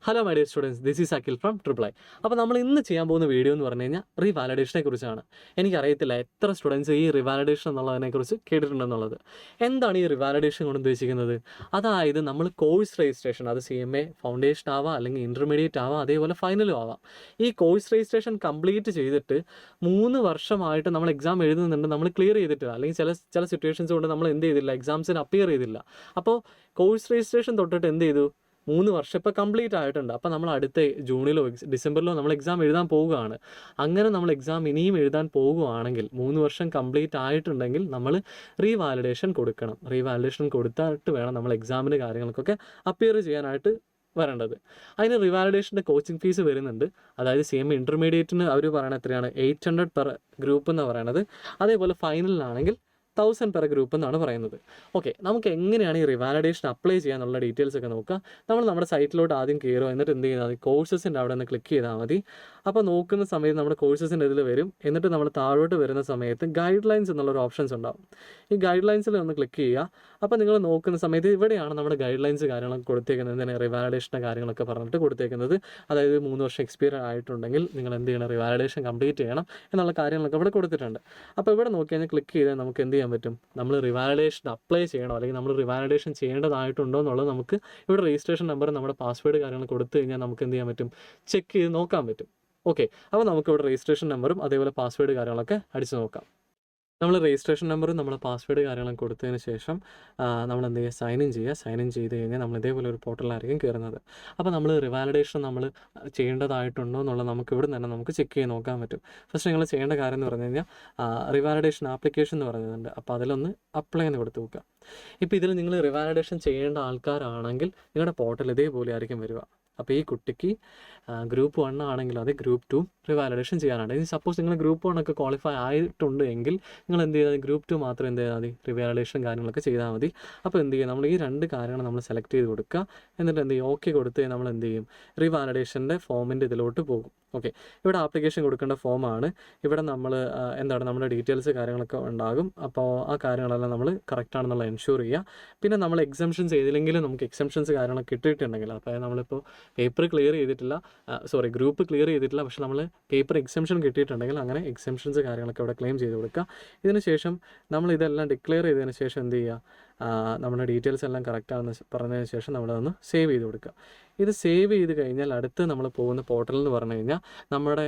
Hello my dear students, this is Akhil from triple I. അപ്പോൾ നമ്മൾ ഇന്ന് ചെയ്യാൻ പോകുന്ന വീഡിയോ എന്ന് പറഞ്ഞു കഴിഞ്ഞാൽ റിവാലിഡേഷനെ കുറിച്ചാണ്. എനിക്കറിയത്തില്ല എത്ര സ്റ്റുഡൻസ് ഈ റിവാലിഡേഷൻ എന്നുള്ളതിനെക്കുറിച്ച് കേട്ടിട്ടുണ്ടെന്നുള്ളത്. എന്താണ് ഈ റിവാലിഡേഷൻ കൊണ്ട് ഉദ്ദേശിക്കുന്നത്? അതായത് നമ്മൾ കോഴ്സ് രജിസ്ട്രേഷൻ, അത് CMA ഫൗണ്ടേഷൻ ആവാം, അല്ലെങ്കിൽ ഇൻ്റർമീഡിയറ്റ് ആവാം, അതേപോലെ ഫൈനലും ആവാം. ഈ കോഴ്സ് രജിസ്ട്രേഷൻ കംപ്ലീറ്റ് ചെയ്തിട്ട് 3 വർഷമായിട്ട് നമ്മൾ എക്സാം എഴുതുന്നുണ്ട്, നമ്മൾ ക്ലിയർ ചെയ്തിട്ടില്ല, അല്ലെങ്കിൽ ചില സിറ്റുവേഷൻസ് കൊണ്ട് നമ്മൾ എന്ത് ചെയ്തില്ല, എക്സാംസിന് അപ്പിയർ ചെയ്തില്ല. അപ്പോൾ കോഴ്സ് രജിസ്ട്രേഷൻ തൊട്ടിട്ട് എന്ത് ചെയ്തു, 3 വർഷം ഇപ്പോൾ കംപ്ലീറ്റ് ആയിട്ടുണ്ട്. അപ്പോൾ നമ്മൾ അടുത്ത ജൂണിലോ ഡിസംബറിലോ നമ്മൾ എക്സാം എഴുതാൻ പോവുകയാണ്. അങ്ങനെ നമ്മൾ എക്സാം ഇനിയും എഴുതാൻ പോകുകയാണെങ്കിൽ 3 വർഷം കംപ്ലീറ്റ് ആയിട്ടുണ്ടെങ്കിൽ നമ്മൾ റീവാലിഡേഷൻ കൊടുക്കണം. റീവാലിഡേഷൻ കൊടുത്തിട്ട് വേണം നമ്മൾ എക്സാമിന് കാര്യങ്ങൾക്കൊക്കെ അപ്പിയർ ചെയ്യാനായിട്ട് വരേണ്ടത്. അതിന് റിവാലിഡേഷൻ്റെ കോച്ചിങ് ഫീസ് വരുന്നുണ്ട്. അതായത് CMA ഇൻ്റർമീഡിയറ്റിന് അവർ പറയണത് എത്രയാണ്, 800 പെർ ഗ്രൂപ്പ് എന്ന് പറയണത്. അതേപോലെ ഫൈനലിനാണെങ്കിൽ 1000 പെർ ഗ്രൂപ്പ് എന്നാണ് പറയുന്നത്. ഓക്കെ, നമുക്ക് എങ്ങനെയാണ് ഈ റിവാലിഡേഷൻ അപ്ലൈ ചെയ്യാനുള്ള ഡീറ്റെയിൽസ് ഒക്കെ നോക്കുക. നമ്മൾ നമ്മുടെ സൈറ്റിലോട്ട് ആദ്യം കയറുക, എന്നിട്ട് എന്ത് ചെയ്താൽ മതി, കോഴ്സസിൻ്റെ അവിടെ നിന്ന് ക്ലിക്ക് ചെയ്താൽ മതി. അപ്പോൾ നോക്കുന്ന സമയത്ത് നമ്മുടെ കോഴ്സസിൻ്റെ ഇതിൽ വരും. എന്നിട്ട് നമ്മൾ താഴോട്ട് വരുന്ന സമയത്ത് ഗൈഡ് ലൈൻസ് എന്നുള്ളൊരു ഓപ്ഷൻസ് ഉണ്ടാവും. ഈ ഗൈഡ് ലൈൻസിൽ ഒന്ന് ക്ലിക്ക് ചെയ്യുക. അപ്പോൾ നിങ്ങൾ നോക്കുന്ന സമയത്ത് ഇവിടെയാണ് നമ്മുടെ ഗൈഡ് ലൈൻസ് കാര്യങ്ങളൊക്കെ കൊടുത്തേക്കുന്നത്. എന്തിനാണ് റിവാലിഡേഷൻ്റെ കാര്യങ്ങളൊക്കെ പറഞ്ഞിട്ട് കൊടുത്തേക്കുന്നത്. അതായത് 3 വർഷം എക്സ്പീരിയൻസ് ആയിട്ടുണ്ടെങ്കിൽ നിങ്ങൾ എന്ത് ചെയ്യണം, റിവാലിഡേഷൻ കംപ്ലീറ്റ് ചെയ്യണം എന്നുള്ള കാര്യങ്ങളൊക്കെ ഇവിടെ കൊടുത്തിട്ടുണ്ട്. അപ്പോൾ ഇവിടെ നോക്കി കഴിഞ്ഞാൽ ക്ലിക്ക് ചെയ്താൽ നമുക്ക് എന്ത് ചെയ്യാൻ പറ്റും, നമ്മൾ റിവാലിഡേഷൻ അപ്ലൈ ചെയ്യണോ അല്ലെങ്കിൽ നമ്മൾ റിവാലിഡേഷൻ ചെയ്യേണ്ടതായിട്ടുണ്ടോ എന്നുള്ളത് നമുക്ക് ഇവിടെ രജിസ്ട്രേഷൻ നമ്പർ, നമ്മുടെ പാസ്വേഡ് കാര്യങ്ങൾ കൊടുത്തു കഴിഞ്ഞാൽ നമുക്ക് എന്ത് ചെയ്യാൻ പറ്റും, ചെക്ക് ചെയ്ത് നോക്കാൻ പറ്റും. ഓക്കെ, അപ്പോൾ നമുക്ക് ഇവിടെ രജിസ്ട്രേഷൻ നമ്പറും അതേപോലെ പാസ്വേഡ് കാര്യങ്ങളൊക്കെ അടിച്ച് നോക്കാം. നമ്മൾ രജിസ്ട്രേഷൻ നമ്പറും നമ്മുടെ പാസ്വേഡ് കാര്യങ്ങളും കൊടുത്തതിന് ശേഷം നമ്മൾ എന്ത് ചെയ്യുക, സൈൻ ഇൻ ചെയ്യുക. സൈൻ ഇൻ ചെയ്ത് കഴിഞ്ഞാൽ നമ്മൾ ഇതേപോലെ ഒരു പോർട്ടലിലായിരിക്കും കയറുന്നത്. അപ്പോൾ നമ്മൾ റിവാലിഡേഷൻ നമ്മൾ ചെയ്യേണ്ടതായിട്ടുണ്ടോ എന്നുള്ളത് നമുക്ക് ഇവിടെ തന്നെ നമുക്ക് ചെക്ക് ചെയ്ത് നോക്കാൻ പറ്റും. ഫസ്റ്റ് നിങ്ങൾ ചെയ്യേണ്ട കാര്യം എന്ന് പറഞ്ഞു കഴിഞ്ഞാൽ റിവാലിഡേഷൻ ആപ്ലിക്കേഷൻ എന്ന് പറയുന്നുണ്ട്. അപ്പോൾ അതിലൊന്ന് അപ്ലൈ എന്ന് കൊടുത്ത് നോക്കുക. ഇപ്പോൾ ഇതിൽ നിങ്ങൾ റിവാലിഡേഷൻ ചെയ്യേണ്ട ആൾക്കാരാണെങ്കിൽ നിങ്ങളുടെ പോർട്ടൽ ഇതേപോലെ ആയിരിക്കും വരിക. അപ്പോൾ ഈ കുട്ടിക്ക് ഗ്രൂപ്പ് 1 ആണെങ്കിലും അതെ ഗ്രൂപ്പ് 2 റിവാലിഡേഷൻ ചെയ്യാനാണ്. ഇനി സപ്പോസ് നിങ്ങൾ ഗ്രൂപ്പ് 1 ഒക്കെ ക്വാളിഫൈ ആയിട്ടുണ്ട് എങ്കിൽ നിങ്ങൾ എന്ത് ചെയ്താൽ ഗ്രൂപ്പ് 2 മാത്രം എന്ത് ചെയ്താൽ മതി, റിവാലിഡേഷൻ കാര്യങ്ങളൊക്കെ ചെയ്താൽ മതി. അപ്പോൾ എന്ത് ചെയ്യുക, നമ്മൾ ഈ 2 കാര്യങ്ങൾ നമ്മൾ സെലക്ട് ചെയ്ത് കൊടുക്കുക. എന്നിട്ട് എന്ത് ചെയ്യും, ഓക്കെ കൊടുത്ത് നമ്മൾ എന്ത് ചെയ്യും, റിവാലിഡേഷൻ്റെ ഫോമിൻ്റെ ഇതിലോട്ട് പോകും. ഓക്കെ, ഇവിടെ ആപ്ലിക്കേഷൻ കൊടുക്കേണ്ട ഫോമാണ്. ഇവിടെ നമ്മൾ എന്താണ് നമ്മുടെ ഡീറ്റെയിൽസ് കാര്യങ്ങളൊക്കെ ഉണ്ടാകും. അപ്പോൾ ആ കാര്യങ്ങളെല്ലാം നമ്മൾ കറക്റ്റാണെന്നുള്ള എൻഷുർ ചെയ്യുക. പിന്നെ നമ്മൾ എക്സംഷൻസ് ചെയ്തില്ലെങ്കിലും നമുക്ക് എക്സംഷൻസ് കാര്യങ്ങളൊക്കെ കിട്ടിയിട്ടുണ്ടെങ്കിൽ, അപ്പോൾ നമ്മളിപ്പോൾ പേപ്പർ ക്ലിയർ ചെയ്തിട്ടില്ല, ഗ്രൂപ്പ് ക്ലിയർ ചെയ്തിട്ടില്ല, പക്ഷേ നമ്മൾ പേപ്പർ എക്സംഷൻ കിട്ടിയിട്ടുണ്ടെങ്കിൽ അങ്ങനെ എക്സംഷൻസ് കാര്യങ്ങളൊക്കെ ഇവിടെ ക്ലെയിം ചെയ്ത് കൊടുക്കുക. ഇതിന് ശേഷം നമ്മൾ ഇതെല്ലാം ഡിക്ലെയർ ചെയ്തതിന് ശേഷം എന്ത് ചെയ്യുക, നമ്മുടെ ഡീറ്റെയിൽസ് എല്ലാം കറക്റ്റാണെന്ന് പറഞ്ഞതിന് ശേഷം നമ്മളതൊന്ന് സേവ് ചെയ്ത് കൊടുക്കുക. ഇത് സേവ് ചെയ്ത് കഴിഞ്ഞാൽ അടുത്ത് നമ്മൾ പോകുന്ന പോർട്ടൽ എന്ന് പറഞ്ഞു കഴിഞ്ഞാൽ നമ്മുടെ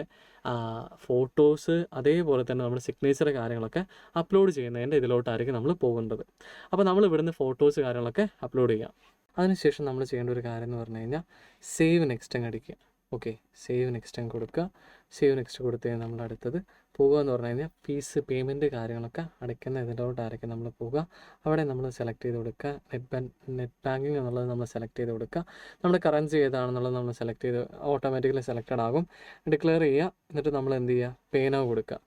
ഫോട്ടോസ് അതേപോലെ തന്നെ നമ്മുടെ സിഗ്നേച്ചർ കാര്യങ്ങളൊക്കെ അപ്ലോഡ് ചെയ്യുന്നതിൻ്റെ ഇതിലോട്ടായിരിക്കും നമ്മൾ പോകേണ്ടത്. അപ്പോൾ നമ്മൾ ഇവിടുന്ന് ഫോട്ടോസ് കാര്യങ്ങളൊക്കെ അപ്ലോഡ് ചെയ്യാം. അതിനുശേഷം നമ്മൾ ചെയ്യേണ്ട ഒരു കാര്യം എന്ന് പറഞ്ഞു കഴിഞ്ഞാൽ സേവ് നെക്സ്റ്റ് അങ്ങ് അടിക്കുക. ഓക്കെ, സേവ് നെക്സ്റ്റ് അങ്ങ് കൊടുക്കുക. സേവ് നെക്സ്റ്റ് കൊടുത്ത് കഴിഞ്ഞാൽ നമ്മൾ അടുത്തത് പോകുക എന്ന് പറഞ്ഞു കഴിഞ്ഞാൽ ഫീസ് പേയ്മെൻറ്റ് കാര്യങ്ങളൊക്കെ അടയ്ക്കുന്ന ഇതിലോട്ടായിരിക്കും നമ്മൾ പോകുക. അവിടെ നമ്മൾ സെലക്ട് ചെയ്ത് കൊടുക്കുക. നെറ്റ് ബാങ്കിങ് എന്നുള്ളത് നമ്മൾ സെലക്ട് ചെയ്ത് കൊടുക്കുക. നമ്മുടെ കറൻസി ഏതാണെന്നുള്ളത് നമ്മൾ സെലക്ട് ചെയ്ത് ഓട്ടോമാറ്റിക്കലി സെലക്റ്റഡ് ആകും. ഡിക്ലെയർ ചെയ്യുക. എന്നിട്ട് നമ്മൾ എന്ത് ചെയ്യുക, പേ നൗ കൊടുക്കുക.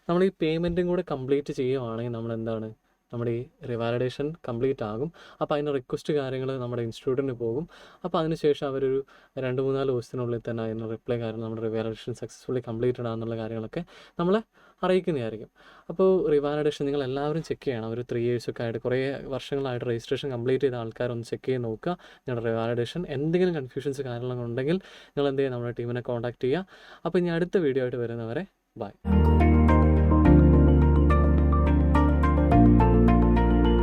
നമ്മൾ ഈ പേയ്മെൻറ്റും കൂടെ കംപ്ലീറ്റ് ചെയ്യുവാണെങ്കിൽ നമ്മൾ എന്താണ്, നമ്മുടെ ഈ റിവാലിഡേഷൻ കംപ്ലീറ്റ് ആകും. അപ്പോൾ അതിൻ്റെ റിക്വസ്റ്റ് കാര്യങ്ങൾ നമ്മുടെ ഇൻസ്റ്റിറ്റ്യൂട്ടിന് പോകും. അപ്പോൾ അതിനുശേഷം അവരൊരു 2-3 ദിവസത്തിനുള്ളിൽ തന്നെ അതിന് റിപ്ലൈ കാര്യം നമ്മുടെ റിവാലിഡേഷൻ സക്സസ്ഫുള്ളി കംപ്ലീറ്റഡ് ആണെന്നുള്ള കാര്യങ്ങളൊക്കെ നമ്മളെ അറിയിക്കുന്നതായിരിക്കും. അപ്പോൾ റിവാലിഡേഷൻ നിങ്ങൾ എല്ലാവരും ചെക്ക് ചെയ്യണം. ഒരു 3 years ഒക്കെ ആയിട്ട് കുറേ വർഷങ്ങളായിട്ട് രജിസ്ട്രേഷൻ കംപ്ലീറ്റ് ചെയ്ത ആൾക്കാരൊന്ന് ചെക്ക് ചെയ്ത് നോക്കുക. നിങ്ങളുടെ റിവാലിഡേഷൻ എന്തെങ്കിലും കൺഫ്യൂഷൻസ് കാര്യങ്ങളുണ്ടെങ്കിൽ നിങ്ങൾ എന്ത് ചെയ്യുക, നമ്മുടെ ടീമിനെ കോൺടാക്ട് ചെയ്യുക. അപ്പോൾ ഇനി അടുത്ത വീഡിയോ ആയിട്ട് വരുന്നവരെ ബൈ.